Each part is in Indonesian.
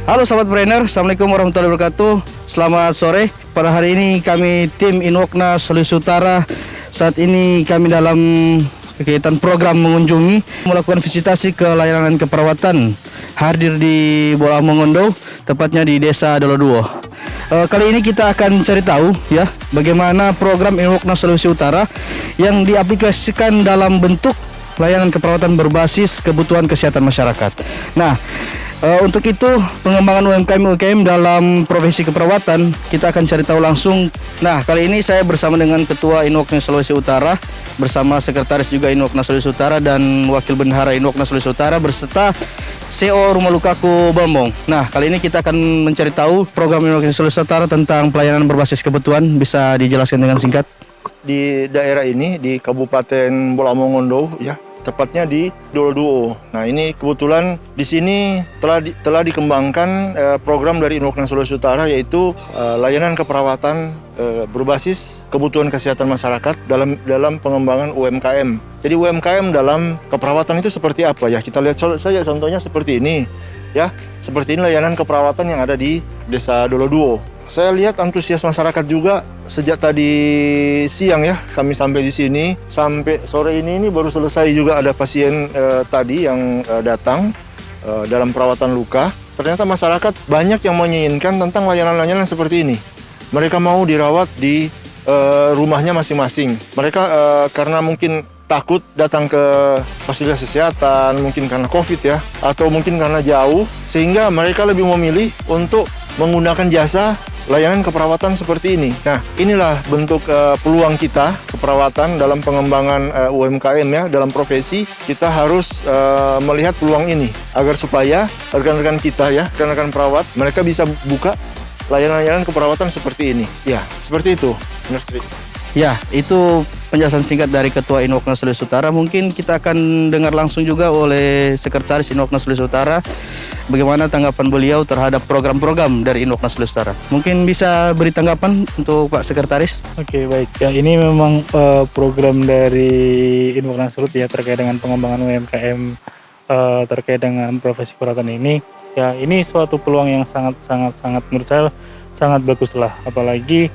Halo sahabat brainer, Assalamualaikum warahmatullahi wabarakatuh. Selamat sore. Pada hari ini kami tim Inwokna Sulawesi Utara. Saat ini kami dalam kegiatan program mengunjungi, melakukan visitasi ke layanan keperawatan. Hadir di Bola Mongondo, tepatnya di Desa Doloduo. Kali ini kita akan cari tahu ya bagaimana program Inwokna Sulawesi Utara yang diaplikasikan dalam bentuk layanan keperawatan berbasis kebutuhan kesehatan masyarakat. Nah, untuk itu pengembangan UMKM dalam profesi keperawatan kita akan cari tahu langsung. Nah, kali ini saya bersama dengan Ketua Inwokna Sulawesi Utara, bersama Sekretaris juga Inwokna Sulawesi Utara dan Wakil Bendahara Inwokna Sulawesi Utara beserta CEO Rumah Lukaku Bambong. Nah, kali ini kita akan mencari tahu program Inwokna Sulawesi Utara tentang pelayanan berbasis kebutuhan. Bisa dijelaskan dengan singkat? Di daerah ini, di Kabupaten Bola Mongondo ya, tepatnya di Doloduo. Nah, ini kebetulan di sini telah dikembangkan program dari Inwokna Sulawesi Utara, yaitu layanan keperawatan berbasis kebutuhan kesehatan masyarakat dalam pengembangan UMKM. Jadi UMKM dalam keperawatan itu seperti apa ya? Kita lihat saja contohnya seperti ini ya. Seperti ini layanan keperawatan yang ada di Desa Doloduo. Saya lihat antusias masyarakat juga sejak tadi siang ya, kami sampai di sini, sampai sore ini baru selesai juga ada pasien tadi yang datang dalam perawatan luka. Ternyata masyarakat banyak yang menginginkan tentang layanan-layanan seperti ini. Mereka mau dirawat di rumahnya masing-masing. Mereka karena mungkin takut datang ke fasilitas kesehatan, mungkin karena COVID ya, atau mungkin karena jauh, sehingga mereka lebih memilih untuk menggunakan jasa layanan keperawatan seperti ini. Nah, inilah bentuk peluang kita keperawatan dalam pengembangan UMKM ya, dalam profesi. Kita harus melihat peluang ini agar supaya rekan-rekan kita ya, rekan-rekan perawat, mereka bisa buka layanan-layanan keperawatan seperti ini. Ya, seperti itu. Ya, itu penjelasan singkat dari Ketua Inwokna Sulawesi Utara. Mungkin kita akan dengar langsung juga oleh Sekretaris Inwokna Sulawesi Utara bagaimana tanggapan beliau terhadap program-program dari Inwokna Sulawesi Utara. Mungkin bisa beri tanggapan untuk Pak Sekretaris? Oke, baik. Ya, ini memang program dari Inwokna Sulawesi ya, terkait dengan pengembangan UMKM terkait dengan profesi keperawatan ini. Ya, ini suatu peluang yang sangat menurut saya sangat bagus lah, apalagi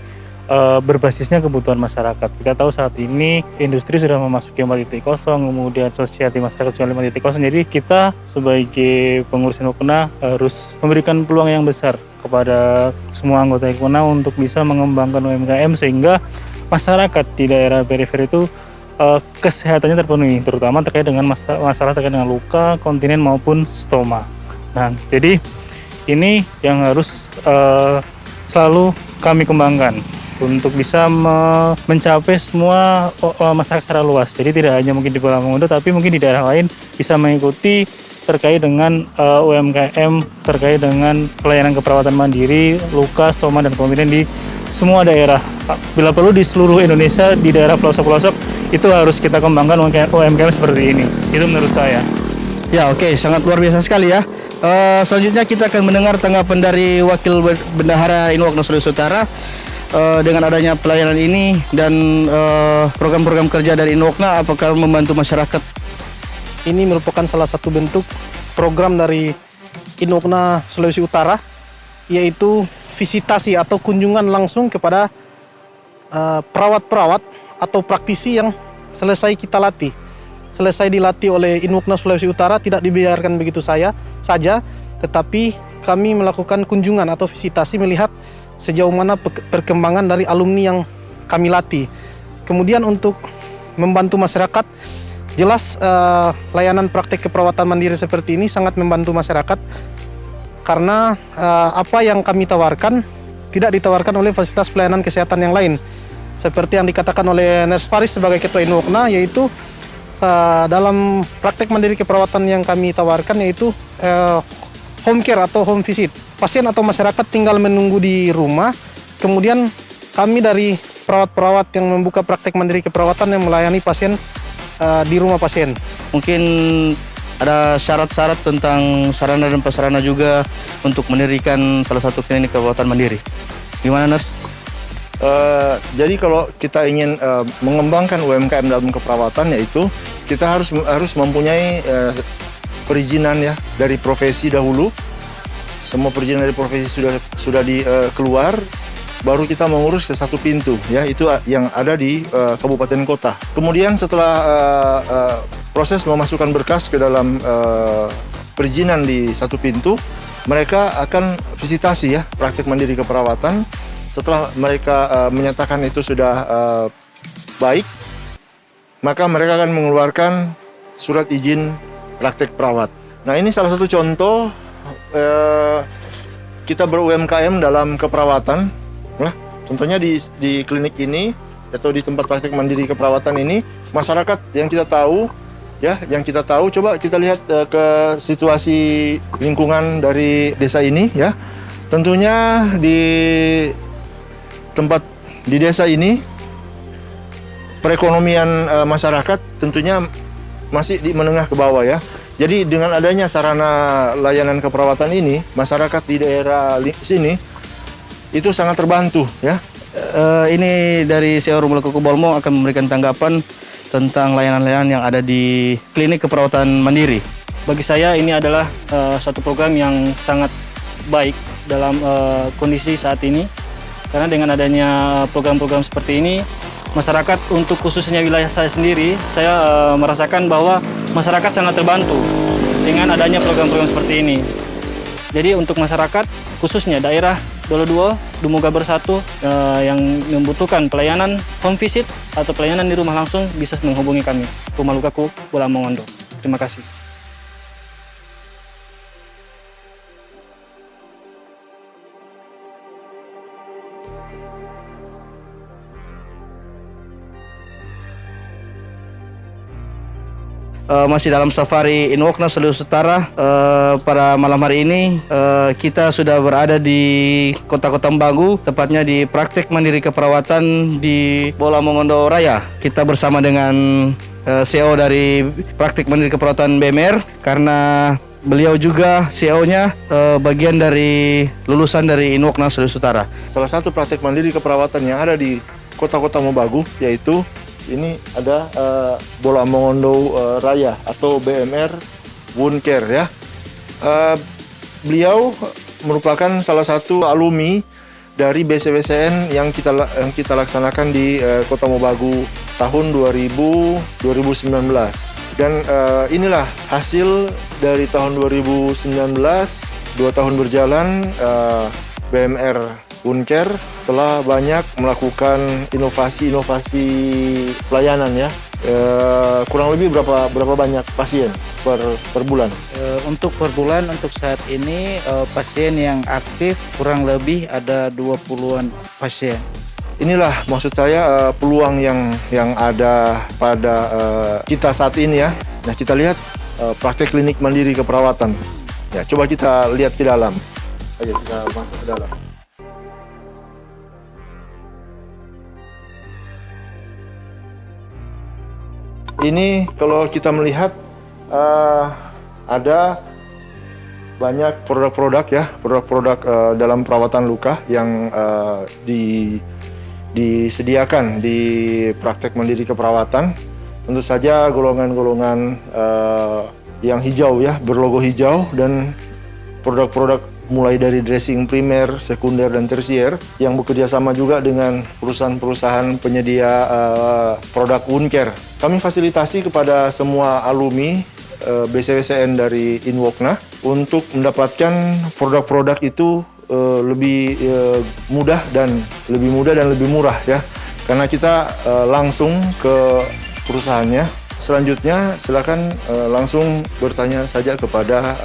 berbasisnya kebutuhan masyarakat. Kita tahu saat ini industri sudah memasuki 4.0, kemudian society masyarakat sudah 5.0. Jadi kita sebagai pengurus Inwokna harus memberikan peluang yang besar kepada semua anggota Inwokna untuk bisa mengembangkan UMKM sehingga masyarakat di daerah periferi itu kesehatannya terpenuhi, terutama terkait dengan masalah terkait dengan luka, kontinen maupun stoma. Nah, jadi ini yang harus selalu kami kembangkan untuk bisa mencapai semua masyarakat secara luas. Jadi tidak hanya mungkin di Bola Mongondo, tapi mungkin di daerah lain bisa mengikuti terkait dengan UMKM, terkait dengan pelayanan keperawatan mandiri, luka, stoma, dan kontinen di semua daerah. Bila perlu di seluruh Indonesia, di daerah pelosok-pelosok, itu harus kita kembangkan UMKM seperti ini. Itu menurut saya. Ya, oke, sangat luar biasa sekali ya. Selanjutnya kita akan mendengar tanggapan dari Wakil Bendahara Inwokna Sulawesi Utara dengan adanya pelayanan ini dan program-program kerja dari Inwokna, apakah membantu masyarakat? Ini merupakan salah satu bentuk program dari Inwokna Sulawesi Utara, yaitu visitasi atau kunjungan langsung kepada perawat-perawat atau praktisi yang selesai kita latih. Selesai dilatih oleh Inwokna Sulawesi Utara, tidak dibiarkan begitu saja, tetapi kami melakukan kunjungan atau visitasi melihat sejauh mana perkembangan dari alumni yang kami latih. Kemudian untuk membantu masyarakat, jelas layanan praktek keperawatan mandiri seperti ini sangat membantu masyarakat karena apa yang kami tawarkan tidak ditawarkan oleh fasilitas pelayanan kesehatan yang lain. Seperti yang dikatakan oleh Nurse Faris sebagai Ketua Inwokna, yaitu dalam praktek mandiri keperawatan yang kami tawarkan yaitu home care atau home visit. Pasien atau masyarakat tinggal menunggu di rumah, kemudian kami dari perawat-perawat yang membuka praktek mandiri keperawatan yang melayani pasien di rumah pasien. Mungkin ada syarat-syarat tentang sarana dan prasarana juga untuk mendirikan salah satu klinik keperawatan mandiri. Gimana, Nurse? Jadi kalau kita ingin mengembangkan UMKM dalam keperawatan, yaitu kita harus mempunyai perizinan ya dari profesi dahulu, semua perizinan dari provinsi sudah keluar, baru kita mengurus ke satu pintu, ya, itu yang ada di kabupaten kota. Kemudian setelah proses memasukkan berkas ke dalam perizinan di satu pintu, mereka akan visitasi, ya, praktek mandiri keperawatan. Setelah mereka menyatakan itu sudah baik, maka mereka akan mengeluarkan surat izin praktek perawat. Nah, ini salah satu contoh kita ber-UMKM dalam keperawatan. Nah, contohnya di klinik ini atau di tempat praktek mandiri keperawatan ini, masyarakat yang kita tahu, ya, coba kita lihat ke situasi lingkungan dari desa ini, ya. Tentunya di desa ini perekonomian masyarakat tentunya masih di menengah ke bawah, ya. Jadi dengan adanya sarana layanan keperawatan ini, masyarakat di daerah sini itu sangat terbantu, ya. Ini dari CEO Rumah Kuku Bolmo akan memberikan tanggapan tentang layanan-layanan yang ada di klinik keperawatan mandiri. Bagi saya ini adalah suatu program yang sangat baik dalam kondisi saat ini, karena dengan adanya program-program seperti ini, masyarakat untuk khususnya wilayah saya sendiri, saya merasakan bahwa masyarakat sangat terbantu dengan adanya program-program seperti ini. Jadi untuk masyarakat khususnya daerah Dolo Duo, Dumogga Bersatu yang membutuhkan pelayanan home visit atau pelayanan di rumah langsung bisa menghubungi kami, Rumah Lukaku Bola Mongondo. Terima kasih. Masih dalam safari Inwokna Sulawesi Utara. Pada malam hari ini kita sudah berada di Kota Bagu, tepatnya di praktek mandiri keperawatan di Bola Mongondo Raya. Kita bersama dengan CEO dari praktek mandiri keperawatan BMR, karena beliau juga CEO-nya bagian dari lulusan dari Inwokna Sulawesi Utara. Salah satu praktek mandiri keperawatan yang ada di Kota Bagu yaitu ini ada Bola Mongondo Raya atau BMR Wound Care, ya. Beliau merupakan salah satu alumni dari BCWSN yang kita laksanakan di Kota Mobagu tahun 2019. Dan inilah hasil dari tahun 2019, 2 tahun berjalan, BMR Wound Care telah banyak melakukan inovasi pelayanan, ya. Kurang lebih berapa banyak pasien per bulan? Untuk per bulan untuk saat ini pasien yang aktif kurang lebih ada 20-an pasien. Inilah maksud saya peluang yang ada pada kita saat ini, ya. Nah, kita lihat praktek klinik mandiri keperawatan. Ya, coba kita lihat ke dalam. Ayo kita masuk ke dalam. Ini kalau kita melihat ada banyak produk-produk, ya, produk-produk dalam perawatan luka yang disediakan di praktek mandiri keperawatan. Tentu saja golongan-golongan yang hijau, ya, berlogo hijau, dan produk-produk mulai dari dressing primer, sekunder, dan tersier yang bekerja sama juga dengan perusahaan-perusahaan penyedia produk wound care. Kami fasilitasi kepada semua alumni BCWSN dari Inwokna untuk mendapatkan produk-produk itu lebih mudah dan lebih murah, ya, karena kita langsung ke perusahaannya. Selanjutnya silakan langsung bertanya saja kepada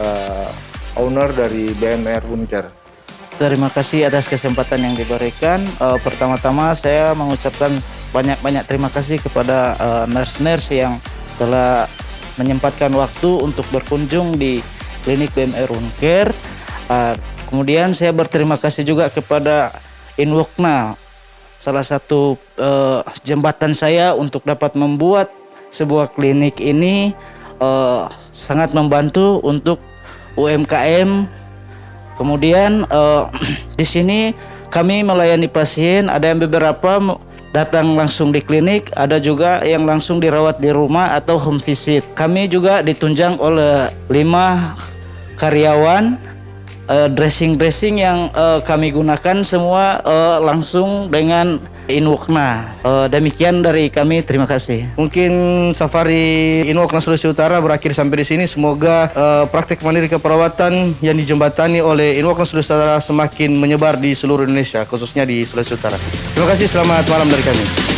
owner dari BMR Wound Care. Terima kasih atas kesempatan yang diberikan. Pertama-tama saya mengucapkan banyak-banyak terima kasih kepada nurse-nurse yang telah menyempatkan waktu untuk berkunjung di klinik BMR Wound Care. Kemudian saya berterima kasih juga kepada Inwokna, salah satu jembatan saya untuk dapat membuat sebuah klinik ini, sangat membantu untuk UMKM. Kemudian di sini kami melayani pasien, ada yang beberapa datang langsung di klinik, ada juga yang langsung dirawat di rumah atau home visit. Kami juga ditunjang oleh 5 karyawan dressing yang kami gunakan semua langsung dengan Inwokna. Demikian dari kami, terima kasih. Mungkin safari Inwokna Sulawesi Utara berakhir sampai di sini. Semoga praktek mandiri keperawatan yang dijembatani oleh Inwokna Sulawesi Utara semakin menyebar di seluruh Indonesia, khususnya di Sulawesi Utara. Terima kasih, selamat malam dari kami.